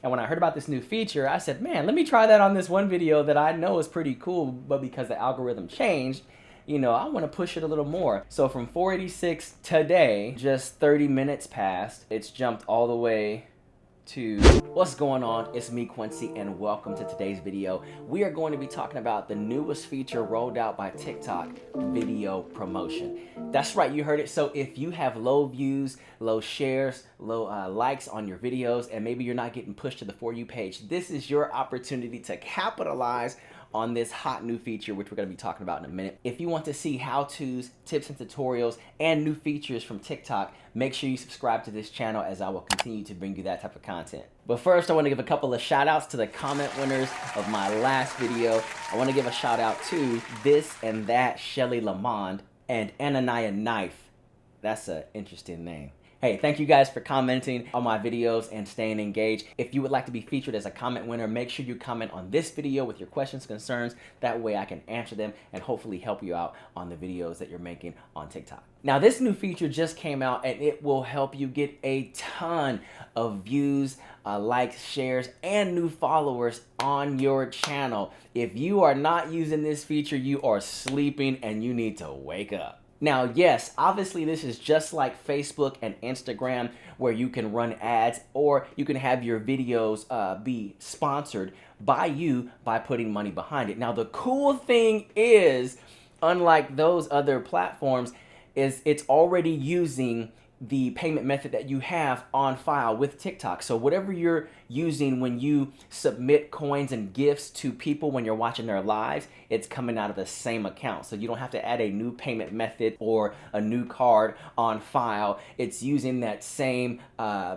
And when I heard about this new feature, I said, man, let me try that on this one video that I know is pretty cool, but because the algorithm changed, I want to push it a little more. So from 486 today, just 30 minutes passed, it's jumped all the way to what's going on. It's me, Quincy, and welcome to today's video. We are going to be talking about the newest feature rolled out by TikTok, video promotion. That's right, you heard it. So if you have low views, low shares, low likes on your videos, and maybe you're not getting pushed to the For You page, this is your opportunity to capitalize on this hot new feature, which we're going to be talking about in a minute. If you want to see how-tos, tips and tutorials, and new features from TikTok, make sure you subscribe to this channel, as I will continue to bring you that type of content. But first, I want to give a couple of shout outs to the comment winners of my last video. I want to give a shout out to This and That Shelly Lamond and Ananiah Knife. That's an interesting name. Hey, thank you guys for commenting on my videos and staying engaged. If you would like to be featured as a comment winner, make sure you comment on this video with your questions, concerns. That way I can answer them and hopefully help you out on the videos that you're making on TikTok. Now, this new feature just came out and it will help you get a ton of views, likes, shares, and new followers on your channel. If you are not using this feature, you are sleeping and you need to wake up. Now, yes, obviously this is just like Facebook and Instagram, where you can run ads or you can have your videos be sponsored by you by putting money behind it. Now, the cool thing is, unlike those other platforms, is it's already using the payment method that you have on file with TikTok. So whatever you're using when you submit coins and gifts to people when you're watching their lives, it's coming out of the same account. So you don't have to add a new payment method or a new card on file. It's using that same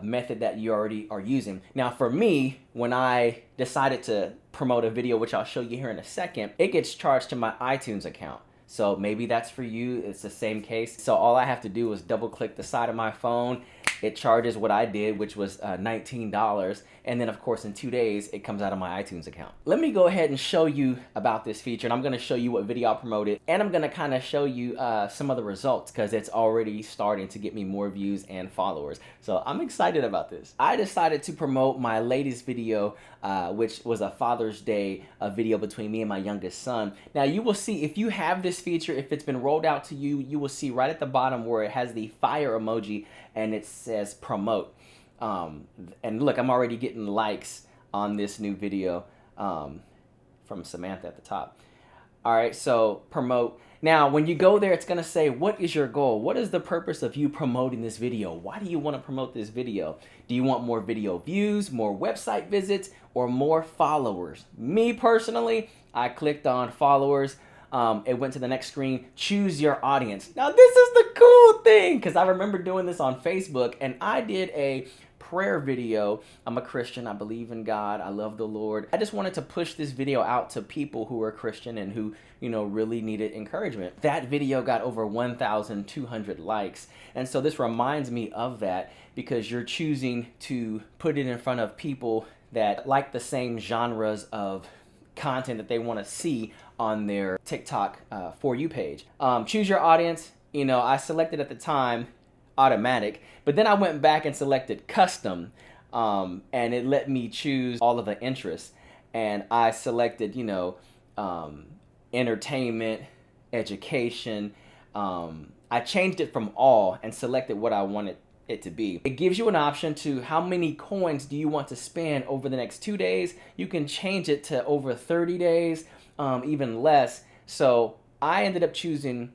method that you already are using. Now, for me, when I decided to promote a video, which I'll show you here in a second, it gets charged to my iTunes account. So maybe that's for you. It's the same case. So all I have to do is double click the side of my phone. It charges what I did, which was $19. And then, of course, in 2 days, it comes out of my iTunes account. Let me go ahead and show you about this feature. And I'm going to show you what video I promoted. And I'm going to kind of show you some of the results, because it's already starting to get me more views and followers. So I'm excited about this. I decided to promote my latest video, which was a Father's Day video between me and my youngest son. Now, you will see, if you have this feature, if it's been rolled out to you, you will see right at the bottom where it has the fire emoji and it says promote. And look, I'm already getting likes on this new video from Samantha at the top. All right, so promote. Now, when you go there, it's going to say, what is your goal? What is the purpose of you promoting this video? Why do you want to promote this video? Do you want more video views, more website visits, or more followers? Me personally, I clicked on followers. It went to the next screen, choose your audience. Now, this is the cool thing, because I remember doing this on Facebook, and I did a prayer video. I'm a Christian. I believe in God. I love the Lord. I just wanted to push this video out to people who are Christian and who, really needed encouragement. That video got over 1,200 likes. And so this reminds me of that, because you're choosing to put it in front of people that like the same genres of content that they want to see on their TikTok For You page. Choose your audience. I selected at the time automatic, but then I went back and selected custom, and it let me choose all of the interests, and I selected entertainment, education. I changed it from all and selected what I wanted it to be. It gives you an option to how many coins do you want to spend over the next 2 days. You can change it to over 30 days, even less. So I ended up choosing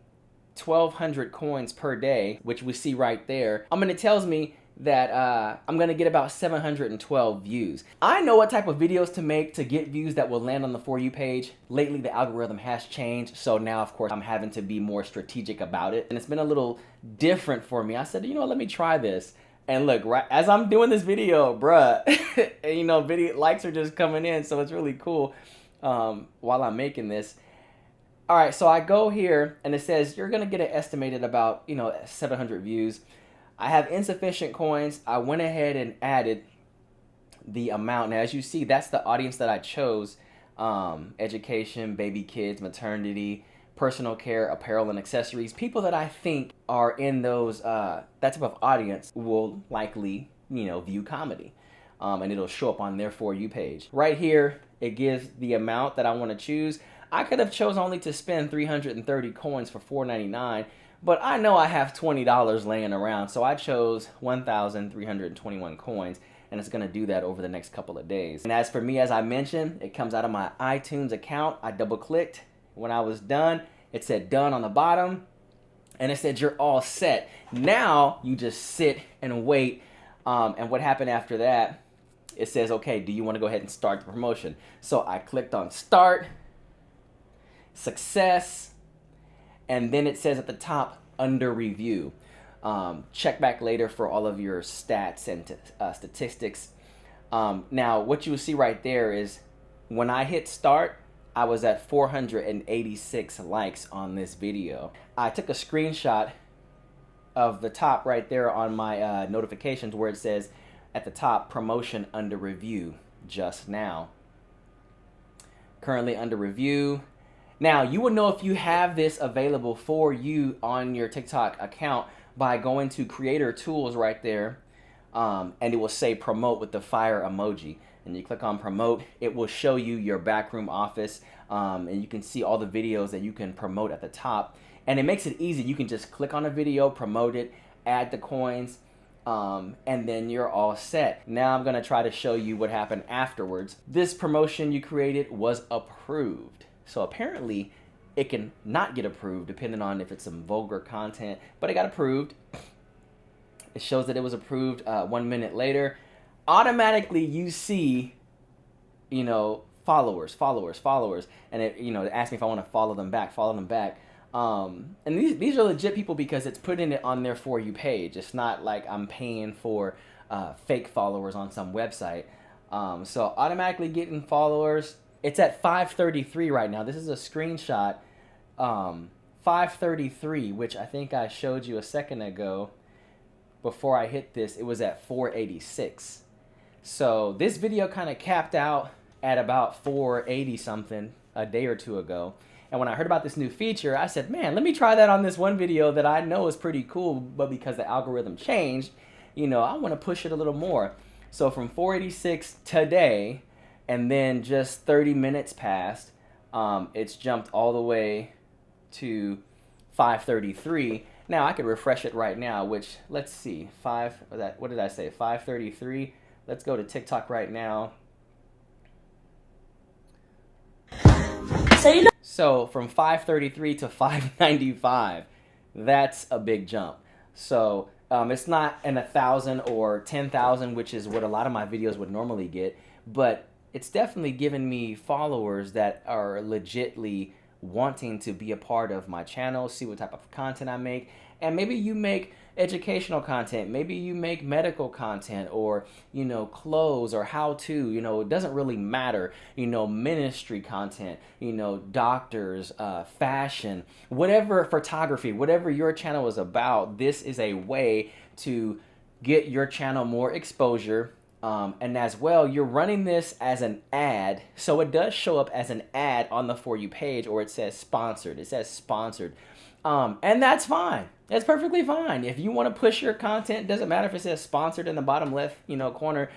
1,200 coins per day, which we see right there. It tells me that I'm gonna get about 712 views. I know what type of videos to make to get views that will land on the For You page. Lately, the algorithm has changed, so now, of course, I'm having to be more strategic about it. And it's been a little different for me. I said, let me try this. And look, right as I'm doing this video, bruh, video likes are just coming in, so it's really cool while I'm making this. All right, so I go here and it says you're gonna get an estimated about 700 views. I have insufficient coins. I went ahead and added the amount. Now, as you see, that's the audience that I chose. Education, baby, kids, maternity, personal care, apparel, and accessories. People that I think are in those that type of audience will likely view comedy. and it'll show up on their For You page. Right here, it gives the amount that I want to choose. I could have chose only to spend 330 coins for $4.99, but I know I have $20 laying around, so I chose 1,321 coins, and it's going to do that over the next couple of days. And as for me, as I mentioned, it comes out of my iTunes account. I double-clicked. When I was done, it said done on the bottom, and it said you're all set. Now you just sit and wait, and what happened after that, it says, okay, do you want to go ahead and start the promotion? So I clicked on start, success, and then it says at the top, under review. Check back later for all of your stats and statistics. Now, what you will see right there is when I hit start, I was at 486 likes on this video. I took a screenshot of the top right there on my notifications where it says at the top, promotion under review just now. Currently under review. Now, you will know if you have this available for you on your TikTok account by going to creator tools right there, and it will say promote with the fire emoji. And you click on promote, it will show you your backroom office, and you can see all the videos that you can promote at the top. And it makes it easy. You can just click on a video, promote it, add the coins, and then you're all set. Now I'm gonna try to show you what happened afterwards. This promotion you created was approved. So apparently it can not get approved depending on if it's some vulgar content, but it got approved. It shows that it was approved 1 minute later. Automatically you see, you know, followers, and it, you know, it asks me if I want to follow them back. And these are legit people because it's putting it on their For You page. It's not like I'm paying for fake followers on some website. So automatically getting followers. It's at 533 right now. This is a screenshot. 533, which I think I showed you a second ago. Before I hit this, it was at 486. So this video kind of capped out at about 480 something a day or two ago. And when I heard about this new feature, I said, man, let me try that on this one video that I know is pretty cool, but because the algorithm changed, you know, I want to push it a little more. So from 486 today, and then just 30 minutes passed, it's jumped all the way to 533. Now I could refresh it right now, which, let's see, what did I say, 533? Let's go to TikTok right now. So from 533 to 595, that's a big jump. So it's not in 1,000 or 10,000, which is what a lot of my videos would normally get, but it's definitely given me followers that are legitly wanting to be a part of my channel, see what type of content I make. And maybe you make educational content, maybe you make medical content, or, you know, clothes or how to, you know, it doesn't really matter, you know, ministry content, you know, doctors, fashion, whatever, photography, whatever your channel is about. This is a way to get your channel more exposure. And as well, you're running this as an ad, so it does show up as an ad on the For You page, or it says sponsored. It says sponsored, and that's fine. That's perfectly fine. If you want to push your content, it doesn't matter if it says sponsored in the bottom left, you know, corner.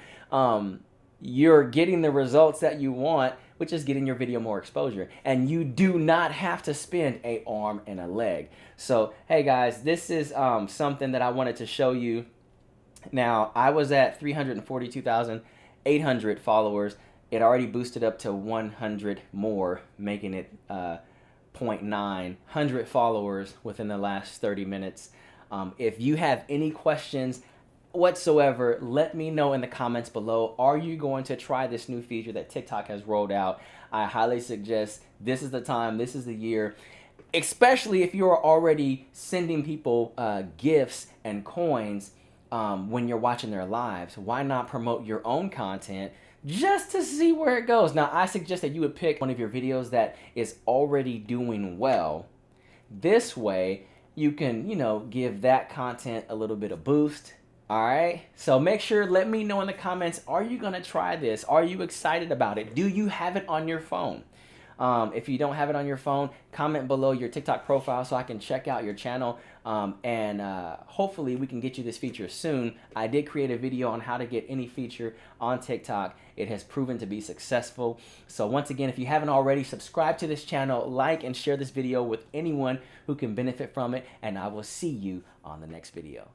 You're getting the results that you want, which is getting your video more exposure, and you do not have to spend an arm and a leg. So, hey guys, this is something that I wanted to show you. Now, I was at 342,800 followers. It already boosted up to 100 more, making it 0.900 followers within the last 30 minutes. If you have any questions whatsoever, let me know in the comments below. Are you going to try this new feature that TikTok has rolled out? I highly suggest this is the time, this is the year, especially if you're already sending people gifts and coins when you're watching their lives. Why not promote your own content just to see where it goes? Now, I suggest that you would pick one of your videos that is already doing well. This way, you can, you know, give that content a little bit of boost. All right, so make sure, let me know in the comments, are you gonna try this? Are you excited about it? Do you have it on your phone? If you don't have it on your phone, comment below your TikTok profile so I can check out your channel. And hopefully we can get you this feature soon. I did create a video on how to get any feature on TikTok. It has proven to be successful. So once again, if you haven't already, subscribe to this channel, like and share this video with anyone who can benefit from it, and I will see you on the next video.